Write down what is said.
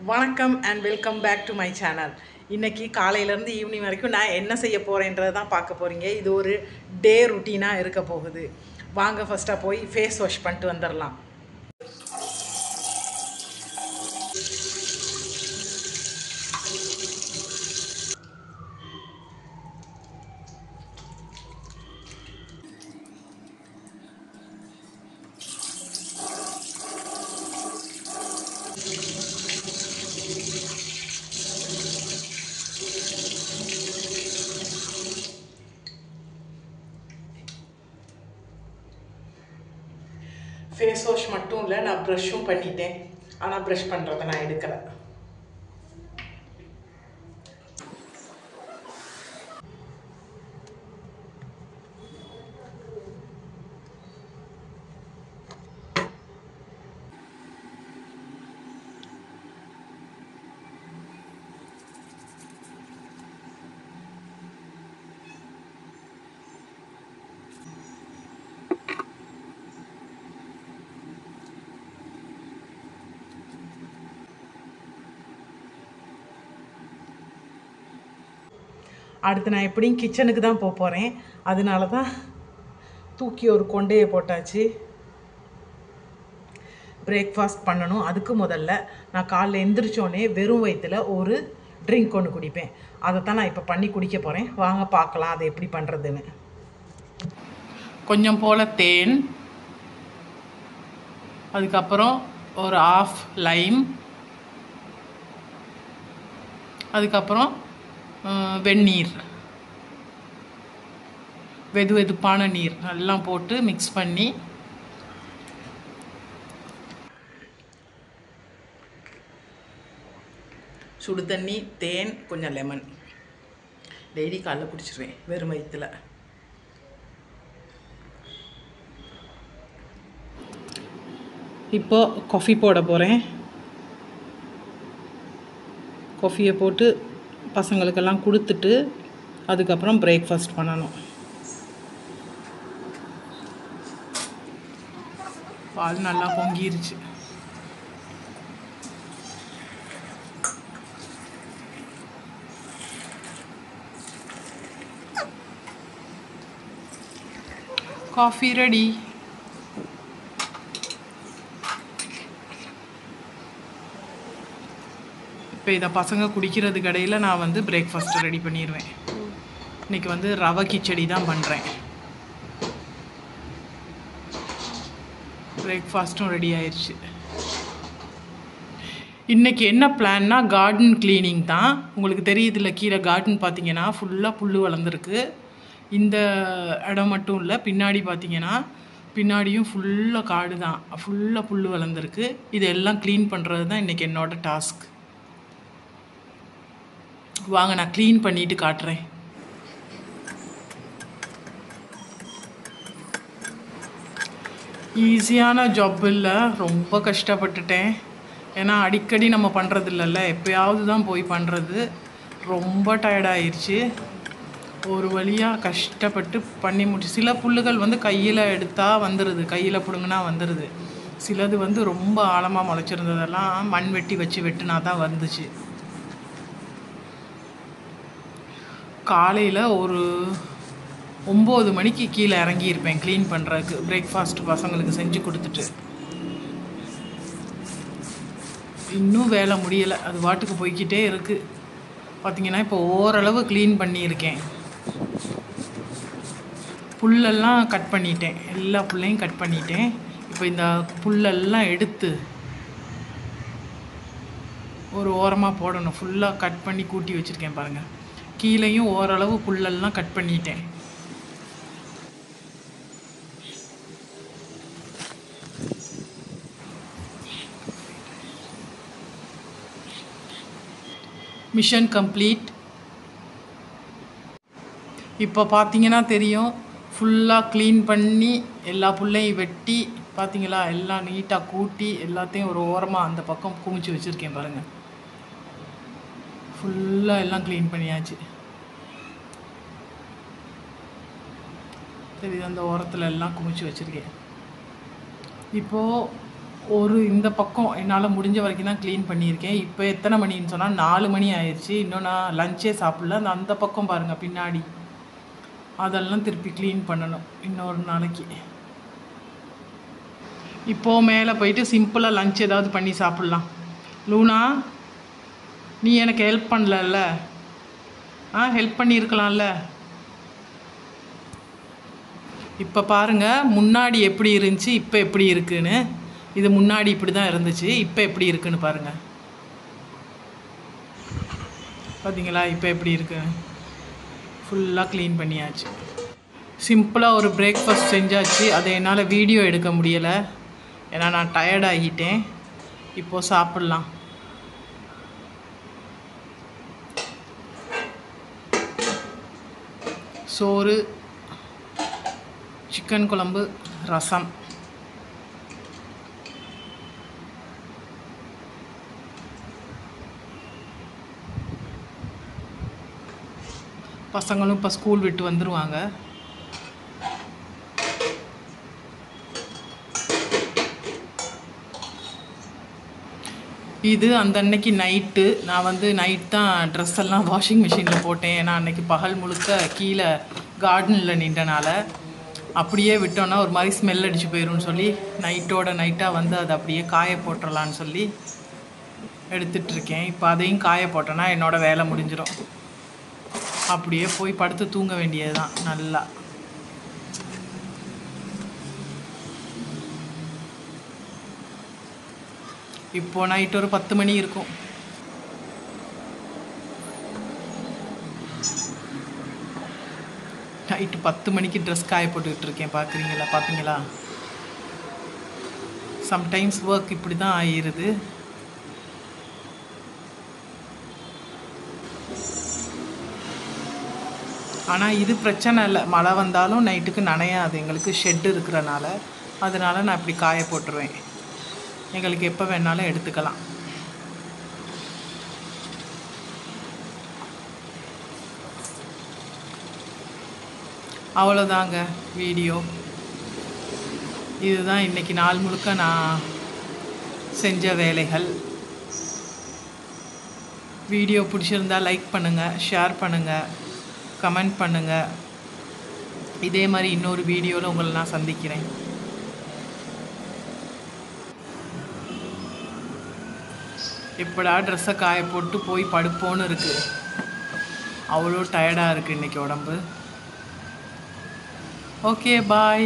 வணக்கம் and welcome back to my channel. இன்றைக்கி காலையிலேருந்து ஈவினிங் வரைக்கும் நான் என்ன செய்ய போகிறேன்றதை தான் பார்க்க போகிறீங்க. இது ஒரு டே ருட்டீனாக இருக்க போகுது. வாங்க ஃபஸ்ட்டாக போய் ஃபேஸ் வாஷ் பண்ணிட்டு வந்துடலாம். ஃபேஸ் வாஷ் மட்டும் இல்லை, நான் ப்ரஷ்ஷும் பண்ணிட்டேன். ஆனால் ப்ரஷ் பண்ணுறதை நான் எடுக்கலை. அடுத்து நான் எப்படியும் கிச்சனுக்கு தான் போக போகிறேன். அதனால தான் தூக்கி ஒரு கொண்டையை போட்டாச்சு. பிரேக்ஃபாஸ்ட் பண்ணணும். அதுக்கு முதல்ல நான் காலைல எந்திரிச்சோடனே வெறும் வயிற்றில் ஒரு ட்ரிங்க் ஒன்று குடிப்பேன். அதை தான் நான் இப்போ பண்ணி குடிக்க போகிறேன். வாங்க பார்க்கலாம் அதை எப்படி பண்ணுறதுன்னு. கொஞ்சம் போல் தேன், அதுக்கப்புறம் ஒரு ஆஃப் லைம், அதுக்கப்புறம் வெந்நீர், வெதுப்பான நீர் எல்லாம் போட்டு மிக்ஸ் பண்ணி சுடு தண்ணி, தேன், கொஞ்சம் லெமன் டெய்லி காலைல குடிச்சிருவேன் வெறும் வயிற்றுல. இப்போ காஃபி போட போகிறேன். காஃபியை போட்டு பசங்களுக்கெல்லாம் கொடுத்துட்டு அதுக்கப்புறம் பிரேக்ஃபாஸ்ட் பண்ணணும். பால் நல்லா பொங்கிருச்சு. Coffee ready. இப்போ இதை பசங்க குடிக்கிறதுக்கு இடையில் நான் வந்து பிரேக்ஃபாஸ்ட்டு ரெடி பண்ணிடுவேன். இன்றைக்கி ரவை கிச்சடி தான் பண்ணுறேன். பிரேக்ஃபாஸ்ட்டும் ரெடி ஆயிடுச்சு. இன்றைக்கி என்ன பிளான்னா கார்டன் க்ளீனிங் தான். உங்களுக்கு தெரியுதுல்ல, கீழே கார்டன் பார்த்தீங்கன்னா ஃபுல்லாக புல் வளர்ந்துருக்கு. இந்த இடம் மட்டும் இல்லை, பின்னாடி பார்த்தீங்கன்னா பின்னாடியும் ஃபுல்லாக காடு தான், ஃபுல்லாக புல் வளர்ந்துருக்கு. இதெல்லாம் க்ளீன் பண்ணுறது தான் இன்றைக்கி என்னோடய டாஸ்க். வாங்க நான் க்ளீன் பண்ணிட்டு காட்டுறேன். ஈஸியான ஜாப் இல்லை, ரொம்ப கஷ்டப்பட்டுட்டேன். ஏன்னா அடிக்கடி நம்ம பண்ணுறது இல்லைல்ல, எப்போயாவது தான் போய் பண்ணுறது. ரொம்ப டயர்டாயிருச்சு. ஒரு வழியாக கஷ்டப்பட்டு பண்ணி முடிச்சு. சில புல்லுகள் கையில் எடுத்தால் வந்துடுது, கையில் பிடுங்கினா வந்துடுது. சிலது ரொம்ப ஆழமாக முளைச்சிருந்ததெல்லாம் மண் வெட்டி வச்சு வெட்டினா தான் வந்துச்சு. காலையில் ஒரு 9 மணிக்கு கீழே இறங்கியிருப்பேன் க்ளீன் பண்ணுறதுக்கு. பிரேக்ஃபாஸ்ட்டு பசங்களுக்கு செஞ்சு கொடுத்துட்டு இன்னும் வேலை முடியலை, அது வாட்டுக்கு போய்கிட்டே இருக்குது. பார்த்திங்கன்னா இப்போ ஓரளவு க்ளீன் பண்ணியிருக்கேன். புல்லெல்லாம் கட் பண்ணிட்டேன், எல்லா புல்லையும் கட் பண்ணிட்டேன். இப்போ இந்த புல்லெல்லாம் எடுத்து ஒரு ஓரமாக போடணும். ஃபுல்லாக கட் பண்ணி கூட்டி வச்சுருக்கேன் பாருங்கள். கீழேயும் ஓரளவு புல்லெல்லாம் கட் பண்ணிட்டேன். Mission complete. இப்போ பார்த்தீங்கன்னா தெரியும், ஃபுல்லாக க்ளீன் பண்ணி எல்லா புல்லையும் வெட்டி பார்த்தீங்களா, எல்லாம் நீட்டாக கூட்டி எல்லாத்தையும் ஒரு ஓரமாக அந்த பக்கம் குமிச்சு வச்சுருக்கேன் பாருங்கள். ஃபுல்லாக எல்லாம் க்ளீன் பண்ணியாச்சு. தெரியுது, அந்த ஓரத்தில் எல்லாம் குமிச்சு வச்சுருக்கேன். இப்போது இந்த பக்கம் என்னால் முடிஞ்ச வரைக்கும் தான் க்ளீன் பண்ணியிருக்கேன். இப்போ எத்தனை மணின்னு சொன்னால் 4 மணி ஆயிடுச்சு. இன்னும் நான் லஞ்சே சாப்பிடல. அந்த பக்கம் பாருங்கள் பின்னாடி, அதெல்லாம் திருப்பி க்ளீன் பண்ணணும் இன்னொரு நாளைக்கு. இப்போது மேலே போயிட்டு சிம்பிளாக லஞ்ச் ஏதாவது பண்ணி சாப்பிட்லாம். லூனா, நீ எனக்கு ஹெல்ப் பண்ணலல்ல? ஹெல்ப் பண்ணியிருக்கலாம்ல. இப்போ பாருங்கள் முன்னாடி எப்படி இருந்துச்சு, இப்போ எப்படி இருக்குன்னு. இது முன்னாடி இப்படி தான் இருந்துச்சு, இப்போ எப்படி இருக்குன்னு பாருங்கள். பார்த்தீங்களா இப்போ எப்படி இருக்கு? ஃபுல்லாக க்ளீன் பண்ணியாச்சு. சிம்பிளாக ஒரு பிரேக்ஃபாஸ்ட் செஞ்சாச்சு. அதை என்னால் வீடியோ எடுக்க முடியலை, ஏன்னா நான் டயர்ட் ஆகிட்டேன். இப்போது சாப்பிட்லாம். சோறு, சிக்கன் குழம்பு, ரசம். பசங்களும் இப்போ ஸ்கூல் விட்டு வந்துடுவாங்க. இது அந்த அன்னைக்கு நைட்டு நான் நைட் தான் ட்ரெஸ் எல்லாம் வாஷிங் மிஷினில் போட்டேன். ஏன்னா அன்றைக்கி பகல் முழுக்க கீழே கார்டனில் நின்றனால அப்படியே விட்டோன்னா ஒரு மாதிரி ஸ்மெல் அடித்து போயிடும்னு சொல்லி நைட்டோட நைட்டாக அதை அப்படியே காய போட்டுடலான்னு சொல்லி எடுத்துகிட்ருக்கேன். இப்போ அதையும் காய போட்டோன்னா என்னோடய வேலை முடிஞ்சிடும். அப்படியே போய் படுத்து தூங்க வேண்டியது தான் நல்லா. இப்போது நைட்டு ஒரு 10 மணி இருக்கும். நைட்டு 10 மணிக்கு ட்ரெஸ் காய போட்டுக்கிட்டு இருக்கேன். பார்த்தீங்களா? சம்டைம்ஸ் ஒர்க் இப்படி தான் ஆயிடுது. ஆனால் இது பிரச்சனை இல்லை, மழை வந்தாலும் நைட்டுக்கு நனையாது. எங்களுக்கு ஷெட்டு இருக்கிறனால அதனால் நான் இப்படி காய போட்டுருவேன். எங்களுக்கு எப்போ வேணாலும் எடுத்துக்கலாம். அவ்வளோதாங்க வீடியோ. இதுதான் இன்றைக்கி நாள் முழுக்க நான் செஞ்ச வேலைகள். வீடியோ பிடிச்சிருந்தா லைக் பண்ணுங்கள், ஷேர் பண்ணுங்கள், கமெண்ட் பண்ணுங்கள். இதே மாதிரி இன்னொரு வீடியோவில் உங்களை நான் சந்திக்கிறேன். எப்படா ட்ரெஸ்ஸை காய போட்டு போய் படுப்போன்னு இருக்குது. அவ்வளோ டயர்டாக இருக்குது இன்றைக்கி உடம்பு. ஓகே, பாய்.